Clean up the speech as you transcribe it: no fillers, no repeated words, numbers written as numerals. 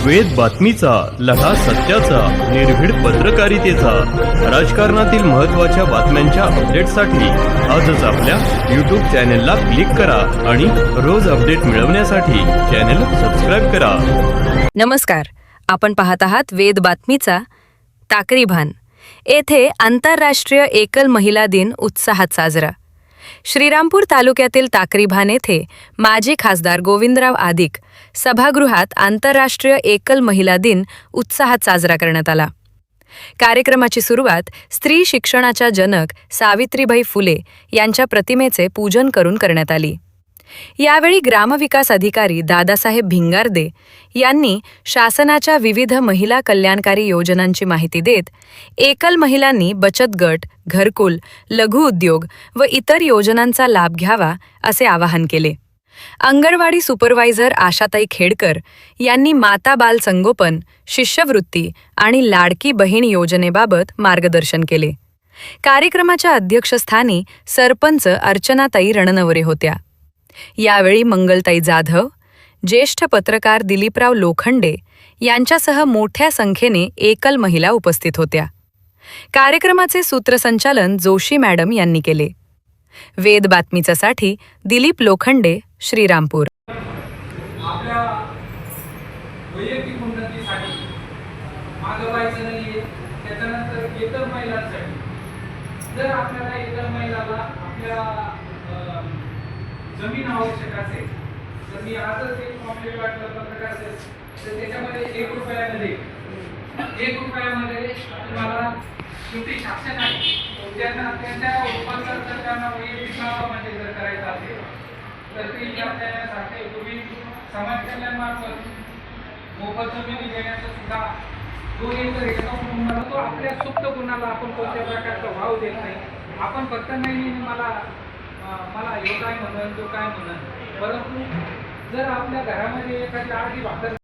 वेद बातमीचा, लढा सत्याचा, निर्भीड पत्रकारितेचा, राजकारणातील महत्त्वाच्या बातम्यांच्या अपडेटसाठी आजच आपल्या यूट्यूब चॅनेलला क्लिक करा आणि रोज अपडेट मिळवण्यासाठी चॅनेल सबस्क्राईब करा. नमस्कार, आपण पाहत आहात वेद बातमीचा. ताकरीभान येथे आंतरराष्ट्रीय एकल महिला दिन उत्साहात साजरा. श्रीरामपूर तालुक्यातील ताकरीभान येथे माजी खासदार गोविंदराव आदिक सभागृहात आंतरराष्ट्रीय एकल महिला दिन उत्साहात साजरा करण्यात आला. कार्यक्रमाची सुरुवात स्त्री शिक्षणाच्या जनक सावित्रीबाई फुले यांच्या प्रतिमेचे पूजन करून करण्यात आली. यावेळी ग्रामविकास अधिकारी दादासाहेब भिंगारदे यांनी शासनाच्या विविध महिला कल्याणकारी योजनांची माहिती देत एकल महिलांनी बचत गट, घरकुल, लघु उद्योग व इतर योजनांचा लाभ घ्यावा असे आवाहन केले. अंगणवाडी सुपरवायझर आशाताई खेडकर यांनी माता बाल संगोपन, शिष्यवृत्ती आणि लाडकी बहीण योजनेबाबत मार्गदर्शन केले. कार्यक्रमाच्या अध्यक्षस्थानी सरपंच अर्चनाताई रणनवरे होत्या. यावेळी मंगलताई जाधव, ज्येष्ठ पत्रकार दिलीपराव लोखंडे यांच्यासह मोठ्या संख्येने एकल महिला उपस्थित होत्या. कार्यक्रमाचे सूत्रसंचालन जोशी मॅडम यांनी केले. वेद बातमीच्यासाठी दिलीप लोखंडे, श्रीरामपूर. आपल्या वैयक्तिक उन्नतीसाठी मागं व्हायचं नाहीये. त्याच्यानंतर इतर महिलांसाठी जर आपल्याला इतर महिलाला आपल्या जमीन आवश्यक असेल तर मी आजच एक कॉम्प्लेट वाटलं पत्रकार असेल तर त्याच्यामध्ये एक रुपयामध्ये तुम्हाला शेवटी शासन आहे त्यांना त्यांच्या उत्पन्नात जर त्यांना वैयक्तिक म्हणजे जर करायचं असेल तर ते आपल्यासारखे तुम्ही समाज कल्याणमार्फत मोफत जमिनी देण्याचा सुद्धा तो एक तो आपल्या सुप्त गुणाला आपण कोणत्या प्रकारचा भाव देत नाही. आपण फक्त नाही मला हे काय म्हणून तो काय म्हणून, परंतु जर आपल्या घरामध्ये एखादी आधी भाकर